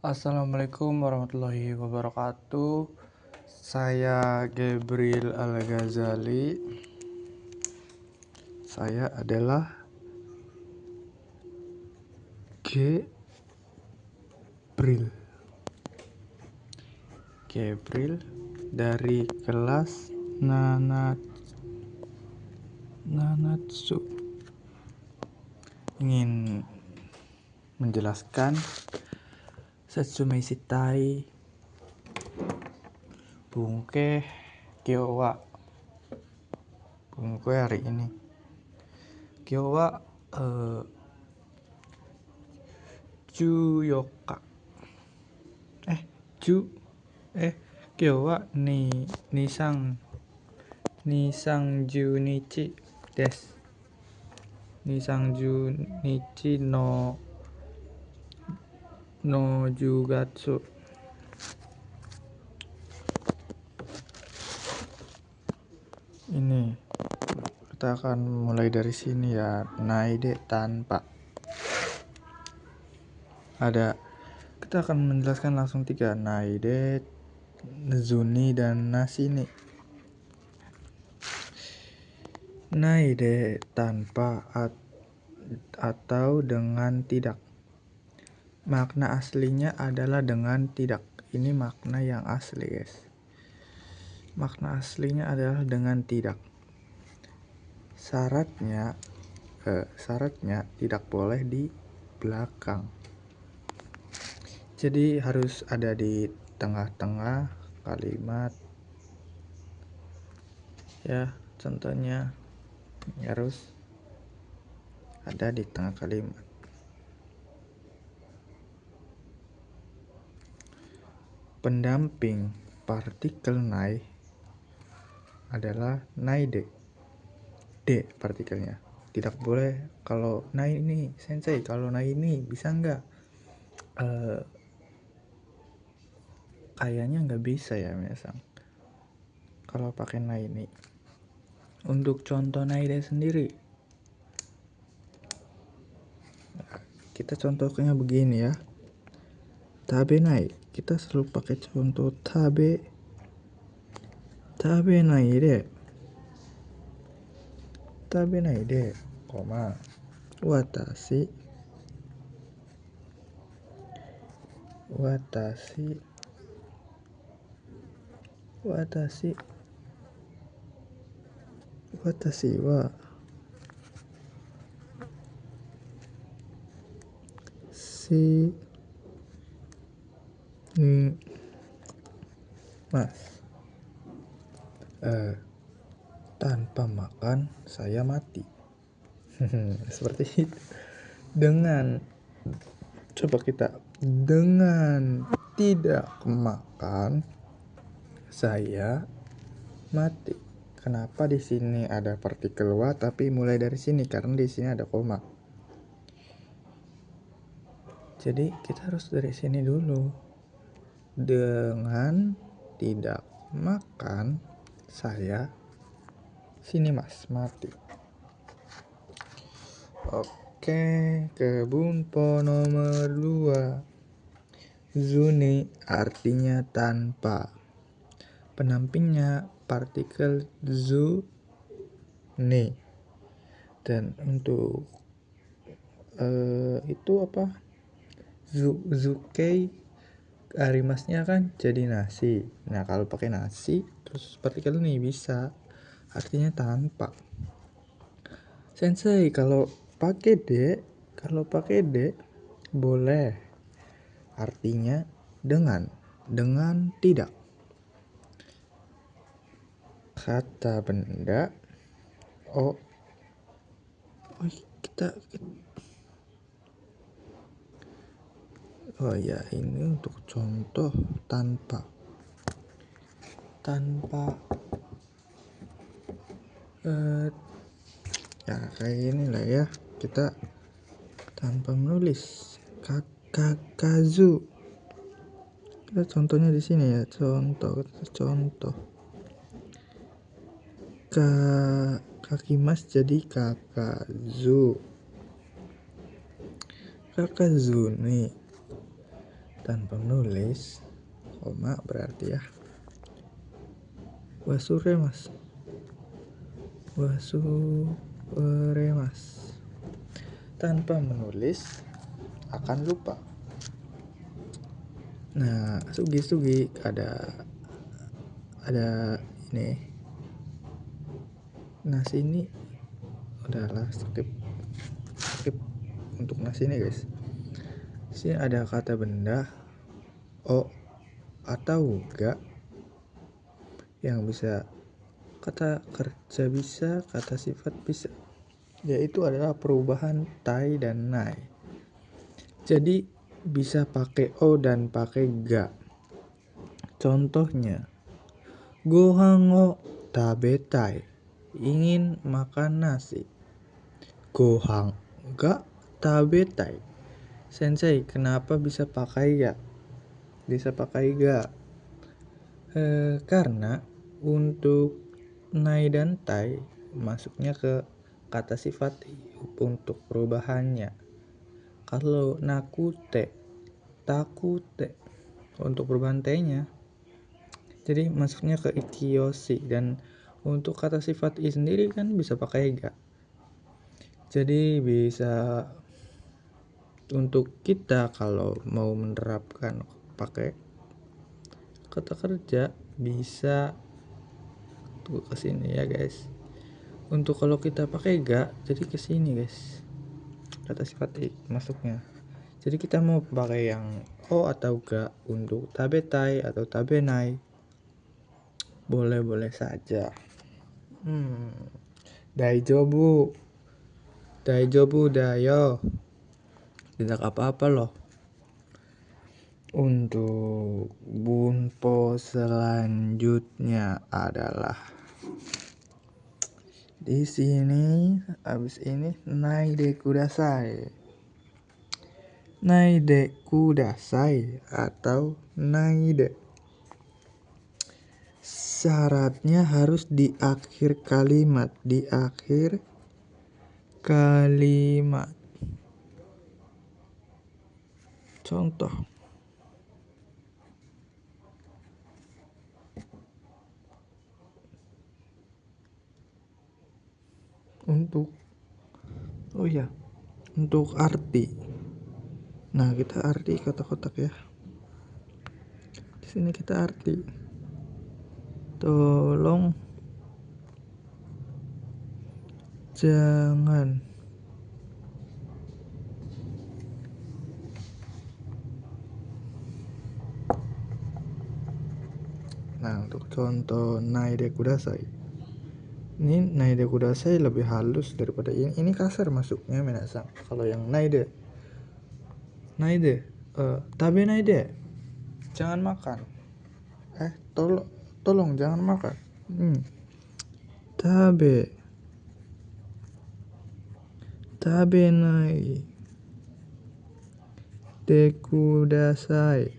Assalamualaikum warahmatullahi wabarakatuh. Saya Gabriel Al-Ghazali. Saya adalah Gabriel dari kelas Nanatsu. Ingin menjelaskan Satsumei Shitai Bungke Kyowa hari ini. Kyowa Juyoka Kyowa Nisang Junichi desu. Nisang Junichi no Jugatsu. Ini kita akan mulai dari sini ya. Naide tanpa kita akan menjelaskan langsung 3: Naide, Zuni, dan Nashini. Naide tanpa atau dengan tidak. Makna aslinya adalah dengan tidak. Ini makna yang asli, guys. Makna aslinya adalah dengan tidak. Syaratnya tidak boleh di belakang. Jadi harus ada di tengah-tengah kalimat. Ya, contohnya harus ada di tengah kalimat. Pendamping partikel nai adalah naide. D partikelnya. Tidak boleh kalau nai ini, sensei, kalau nai ini bisa enggak? Kayaknya nggak bisa ya, Mesang. Kalau pakai nai ini. Untuk contoh naide sendiri, kita contohnya begini ya. Tabe nai, kita selalu pakai contoh tabe nai de, koma, watashi wa mas. Tanpa makan saya mati. Seperti itu. Dengan tidak makan saya mati. Kenapa di sini ada partikel wa tapi mulai dari sini? Karena di sini ada koma. Jadi kita harus dari sini dulu. Dengan tidak makan saya sini mas mati. Oke, ke bunpo nomor 2. Zuni artinya tanpa. Pendampingnya partikel zu ni. Dan untuk itu apa? Zukei arimasnya kan jadi nasi. Nah, kalau pakai nasi terus partikel ini bisa artinya tanpa. Sensei, kalau pakai D boleh artinya dengan tidak. Kata benda ini untuk contoh tanpa ya kayak gini lah ya, kita tanpa menulis kakazu. Kita contohnya di sini ya, contoh kakimas jadi kakazu nih. tanpa menulis koma berarti ya wasuremas tanpa menulis akan lupa. Nah, sugi ada ini. Nah, sini udahlah skip untuk nasi ini guys. Sini ada kata benda o atau ga yang bisa kata kerja bisa, kata sifat bisa, yaitu adalah perubahan tai dan nai. Jadi bisa pakai o dan pakai ga. Contohnya, gohan o tabetai, ingin makan nasi. Gohan ga tabetai. Sensei, kenapa bisa pakai ga? Bisa pakai ga? Karena untuk nai dan tai masuknya ke kata sifat untuk perubahannya. Kalau nakute, takute untuk perubahan t-nya. Jadi masuknya ke ikiyoshi, dan untuk kata sifat i sendiri kan bisa pakai ga. Jadi bisa untuk kita kalau mau menerapkan pakai kata kerja bisa tuh ke sini ya guys. Untuk kalau kita pakai ga jadi ke sini guys. Kata sifat i masuknya. Jadi kita mau pakai yang o atau ga untuk tabetai atau tabenai boleh saja. Daijobu dayo, tidak apa-apa loh. Untuk bunpo selanjutnya adalah di sini. Abis ini naide kudasai atau naide. Syaratnya harus di akhir kalimat. Contoh, untuk arti. Nah, kita arti kotak-kotak ya. Di sini kita arti. Tolong jangan untuk contoh naide kudasai. Ini naide kudasai lebih halus daripada ini. Ini kasar masuknya menasang. Kalau yang naide tabe naide, jangan makan. Tolong jangan makan. Tabe nai de kudasai.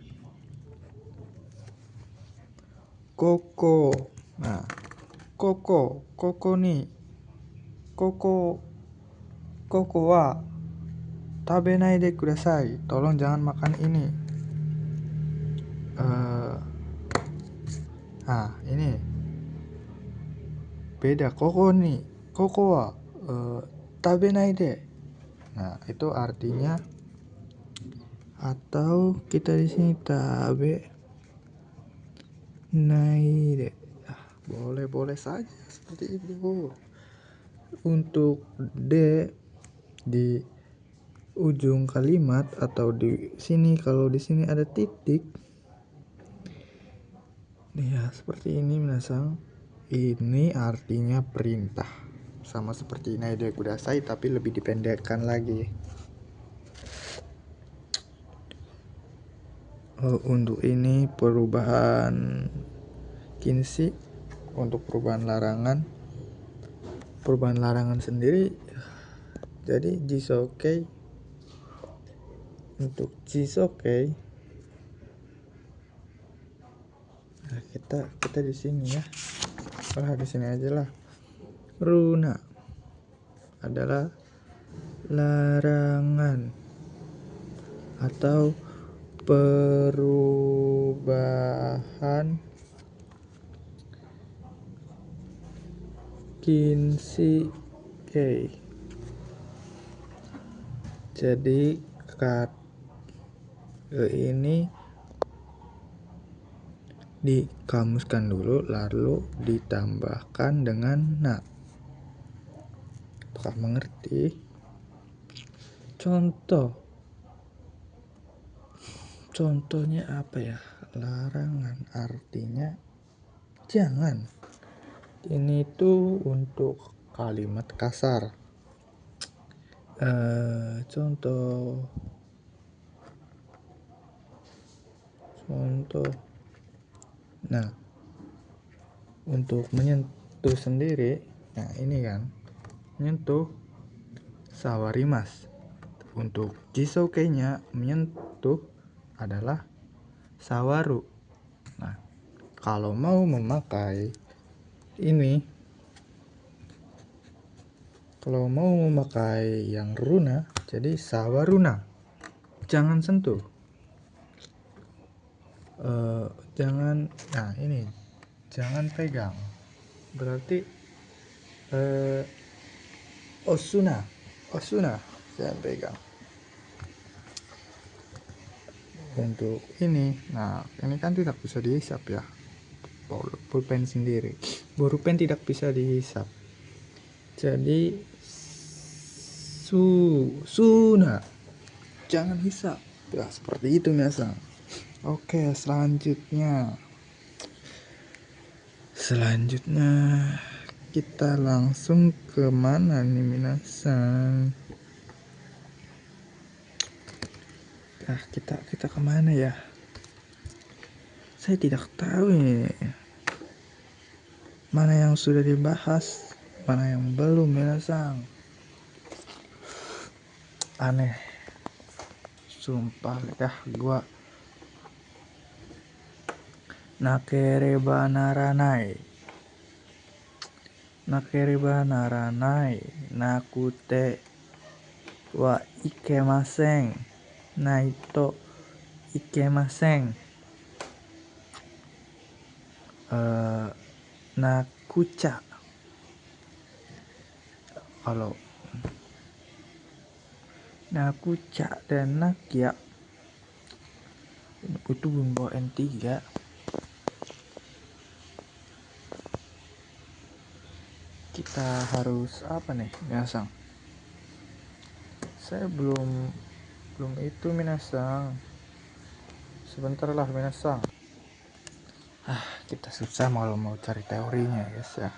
Koko. Nah, koko ni. Koko wa tabenai de kudasai. Tolong jangan makan ini. Ini beda. Koko wa tabenai de. Nah, itu artinya atau kita di sini tabe naide. Boleh saja seperti itu. Untuk D di ujung kalimat atau di sini, kalau di sini ada titik. Ya, seperti ini minasang. Ini artinya perintah. Sama seperti naide kudasai tapi lebih dipendekkan lagi. Untuk ini perubahan kinshi. Untuk perubahan larangan sendiri, jadi jisokei. Untuk jisokei, nah kita di sini ya. Di sini aja lah. Runa adalah larangan atau perubahan Kinsey K. Jadi ini dikamuskan dulu lalu ditambahkan dengan na. Apakah mengerti? Contohnya apa ya? Larangan artinya jangan. Ini tuh untuk kalimat kasar. Contoh. Nah, untuk menyentuh sendiri, nah ini kan menyentuh sawarimas. Untuk jisokenya menyentuh adalah sawaru. Nah, kalau mau memakai yang runa, jadi sawaruna. Jangan sentuh. Jangan pegang. Berarti osuna jangan pegang. Untuk ini kan tidak bisa dihisap ya, pulpen sendiri. Pulpen tidak bisa dihisap, jadi suna jangan hisap ya, seperti itu biasa. Oke, selanjutnya kita langsung ke mana nih minasan? Kita kemana ya? Saya tidak tahu ini. Mana yang sudah dibahas, mana yang belum minasan. Aneh. Sumpah ya gua. Nakereba naranai nakute wa ikemasen naito ikemasen. Nakuca, kalau nakuca dan nakya itu bumbu N3. Kita harus apa nih minasang? Saya belum itu minasang. Sebentar lah minasang. Kita susah mau cari teorinya guys ya.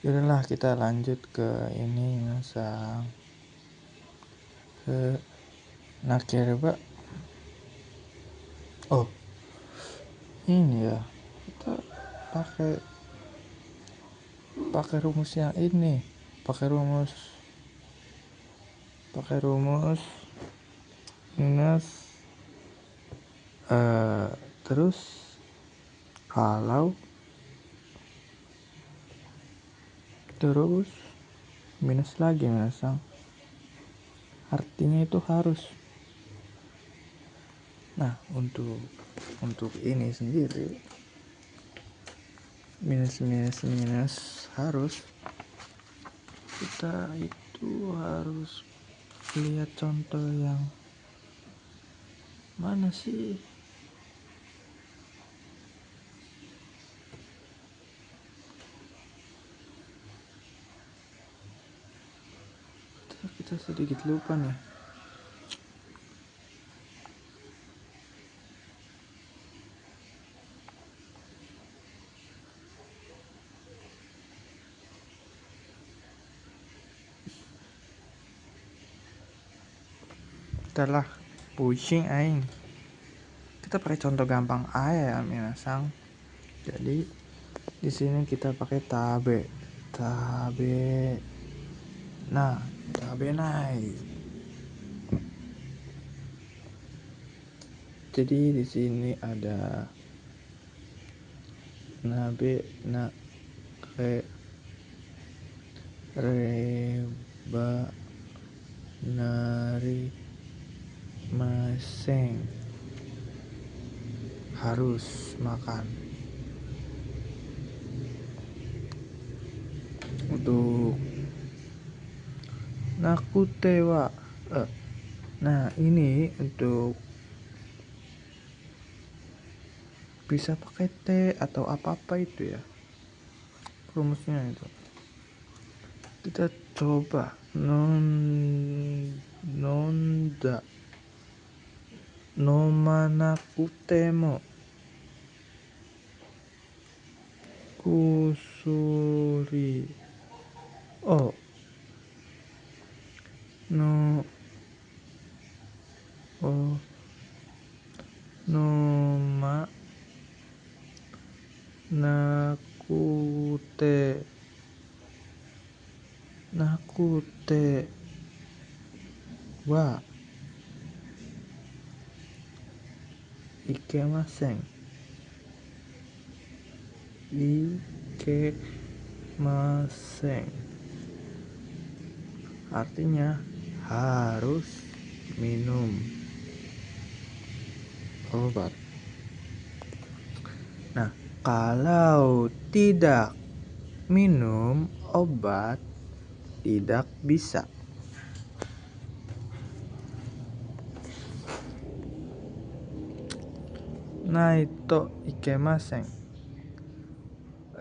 Yaudahlah, kita lanjut ke ini minasang. Ke nakereba. Oh, ini ya. Kita pakai rumus yang ini. Pakai rumus minus terus kalau terus minus lagi minasang, artinya itu harus. Nah, untuk ini sendiri minus harus, kita itu harus lihat contoh yang mana sih? Kita sedikit lupa nih. Lah pusing aing. Kita pakai contoh gampang aja ya minasang. Jadi di sini kita pakai tabe. Nah, tabe naik. Jadi di sini ada nabe reba nari maseng, harus makan. Untuk nakutewa, nah ini untuk bisa pakai T atau apa-apa itu ya rumusnya itu. Kita coba nonda nomanakutemo kusuri o no o noma nakute wa ikemasen, artinya harus minum obat. Nah, kalau tidak minum obat tidak bisa. Naito ikemasen.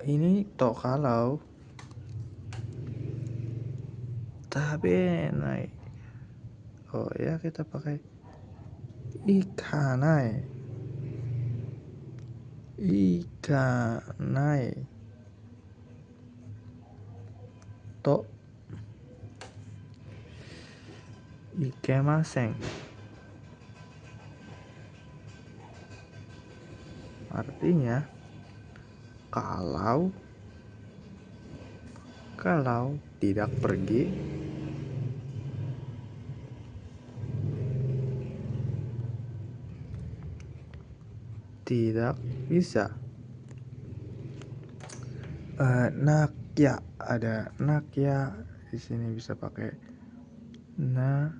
Ini to kalau, tabenai. Oh ya, kita pakai ikanai. To ikemasen. Artinya kalau tidak pergi tidak bisa. Nakya, ada nakya di sini, bisa pakai nakya.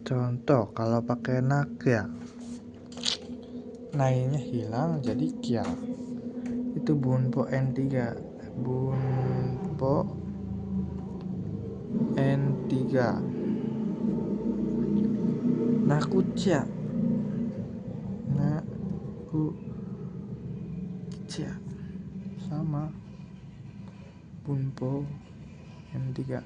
Contoh kalau pakai nakya, nainya hilang jadi kya. Itu bunpo N3. Bunpo N3. Nakucha. Sama bunpo N3.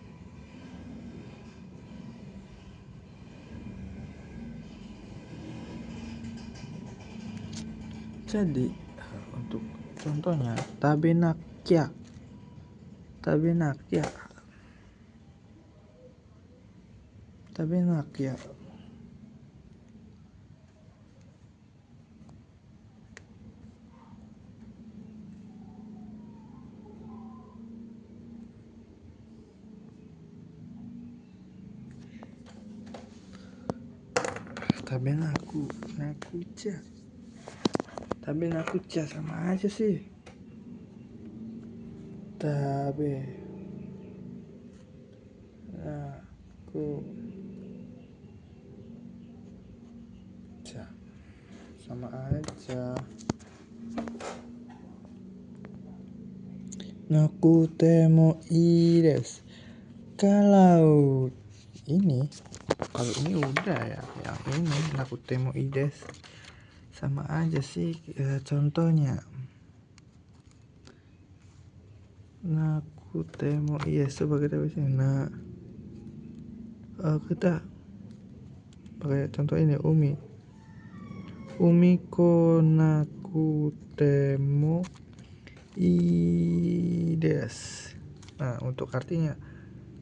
Jadi untuk contohnya tabenakya. Tabenakya. Nakucha sama aja sih. Nakucha sama aja. Nakutemo ii desu. Kalau ini udah ya, yang ini nakutemo ii desu sama aja sih. Contohnya nakutemo sebagai tabisnya. Kita pakai contoh ini, umiko nakutemo ii desu. Nah, untuk artinya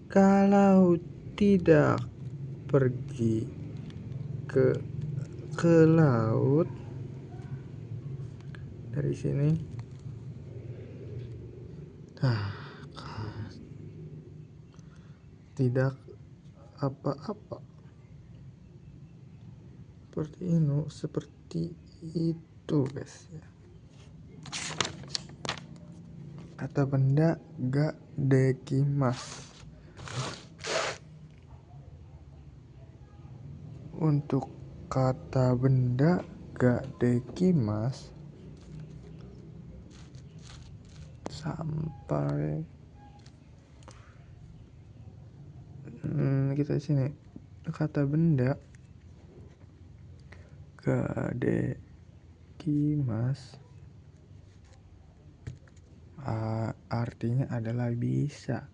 kalau tidak pergi ke laut, dari sini tidak apa-apa. Seperti itu guys ya. Kata benda ga dekimasu. Untuk kata benda gak dekimas sampai kita sini kata benda gak dekimas artinya adalah bisa.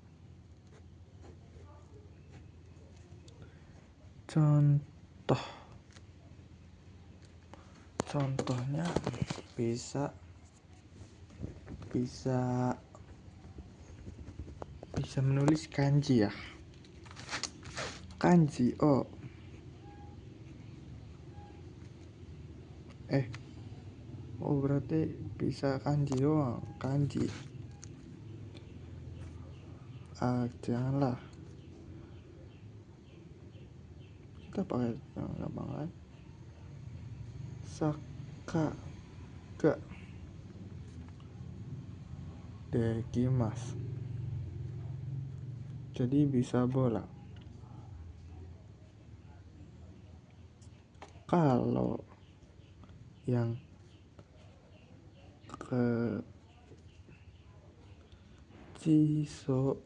Contohnya bisa menulis kanji ya. Kanji berarti bisa kanji doang. Kanji janganlah kita pakai yang gampang kan. Saka ga dekimas, jadi bisa bola. Kalau yang ke Ciso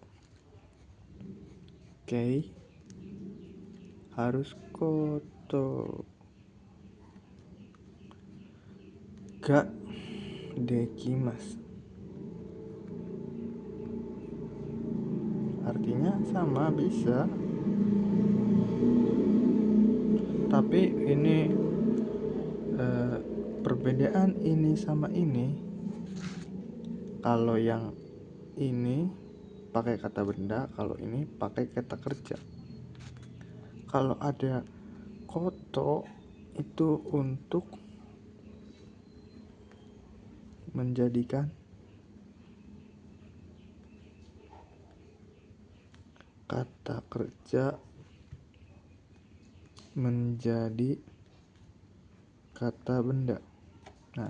Kei harus koto ga dekimas, artinya sama, bisa. Tapi ini perbedaan ini sama ini. Kalau yang ini pakai kata benda, kalau ini pakai kata kerja. Kalau ada koto itu untuk menjadikan kata kerja menjadi kata benda. Nah,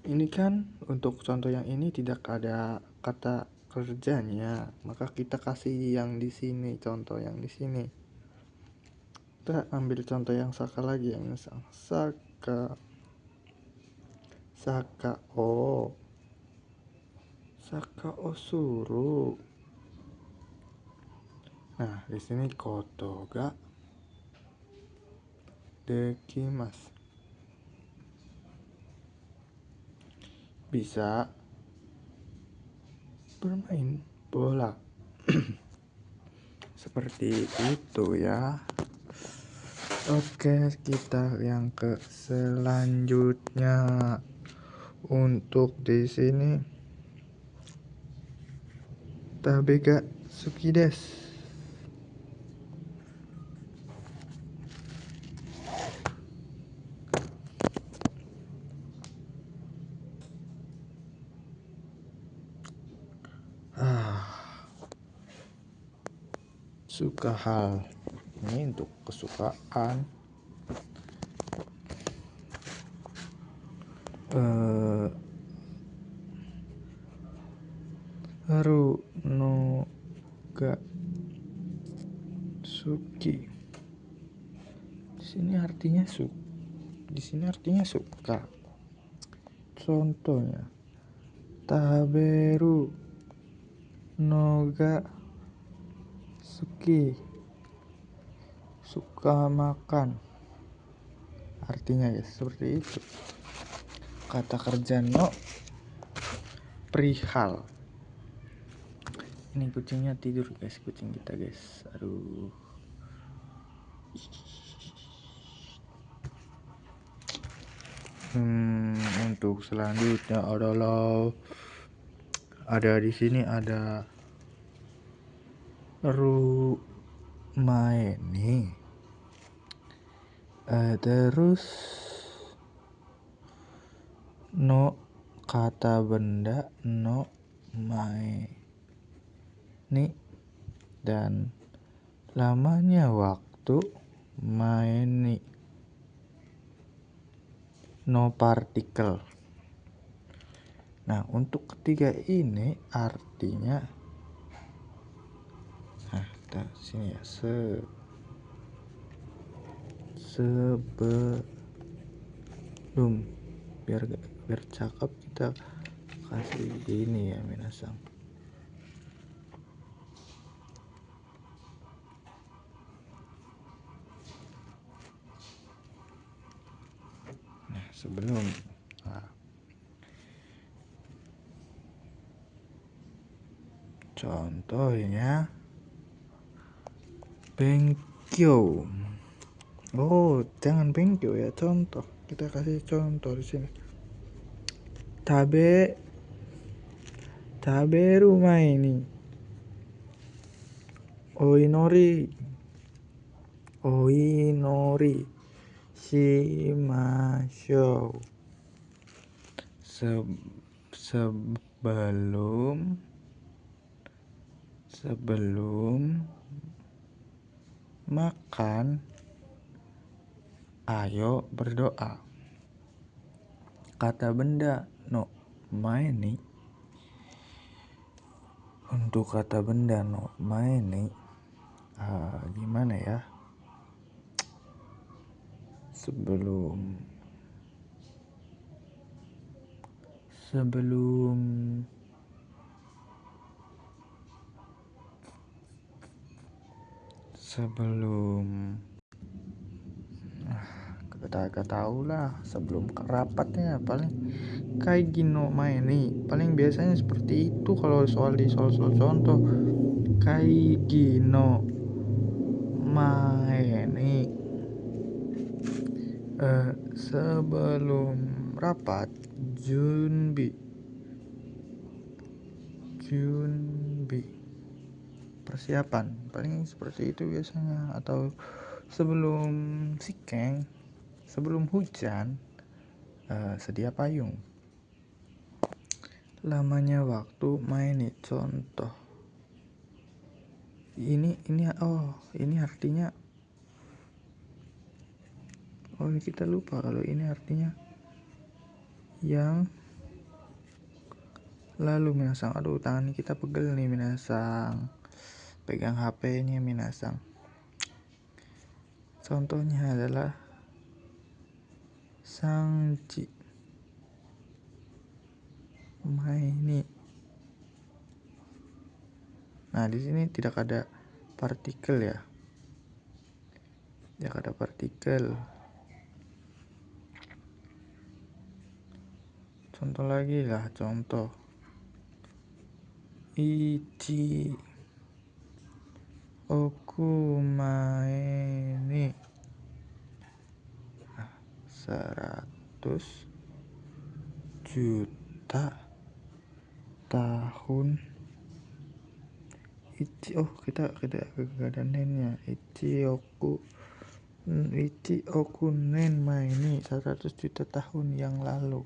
ini kan untuk contoh yang ini tidak ada kata kerjanya, maka kita kasih yang di sini, contoh yang di sini. Kita ambil contoh yang saka lagi, yang misal saka suru. Nah, di sini koto ga dekimas, bisa bermain bola. Seperti itu ya. Oke, kita yang ke selanjutnya. Untuk di sini tabega suki desu. Suka hal ini untuk kesukaan. Haru no ga suki. Di sini artinya suka. Contohnya taberu no ga suki, suka makan. Artinya ya seperti itu. Kata kerja no perihal. Ini kucingnya tidur guys, kucing kita guys. Aduh. Untuk selanjutnya adalah ada di sini ada rumaeni. Terus no kata benda no mae ni, dan lamanya waktu main ni, no partikel. Nah, untuk ketiga ini artinya kita sini ya sebelum, biar cakep kita kasih ini ya minasang. Nah, sebelum. Nah, contohnya benkyo. Oh, jangan benkyo ya, contoh. Kita kasih contoh di sini. Taberu mai ni oinori shimashou. Sebelum makan, ayo berdoa. Kata benda no mae ni, untuk kata benda no mae ni gimana ya? Sebelum kita tahu lah, sebelum rapatnya paling kayak gino main nih, paling biasanya seperti itu kalau soal contoh. Kayak gino main nih sebelum rapat junbi persiapan, paling seperti itu biasanya. Atau sebelum sikeng, sebelum hujan, sedia payung. Lamanya waktu main nih contoh. Ini artinya, ini kita lupa kalau ini artinya yang lalu minasang. Aduh, tangan kita pegel nih minasang, pegang HP-nya minasang. Contohnya adalah sangci maini. Nah, di sini tidak ada partikel ya. Tidak ada partikel. Contoh lagi lah, contoh. Ichi okumae 100 juta tahun. Kita ada nennya. Ichi oku nen maini 100 juta tahun yang lalu.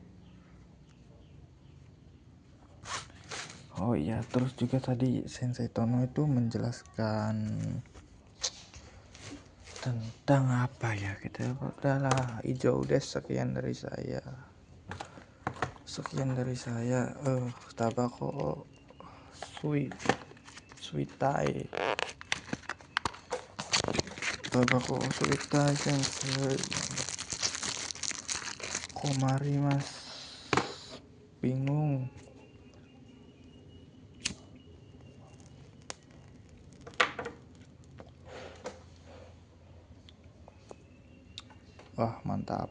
Oh iya, terus juga tadi Sensei Tono itu menjelaskan tentang apa ya, kita udahlah hijau des. Sekian dari saya. Tabako suitai sensei komari mas bingung. Wah, mantap.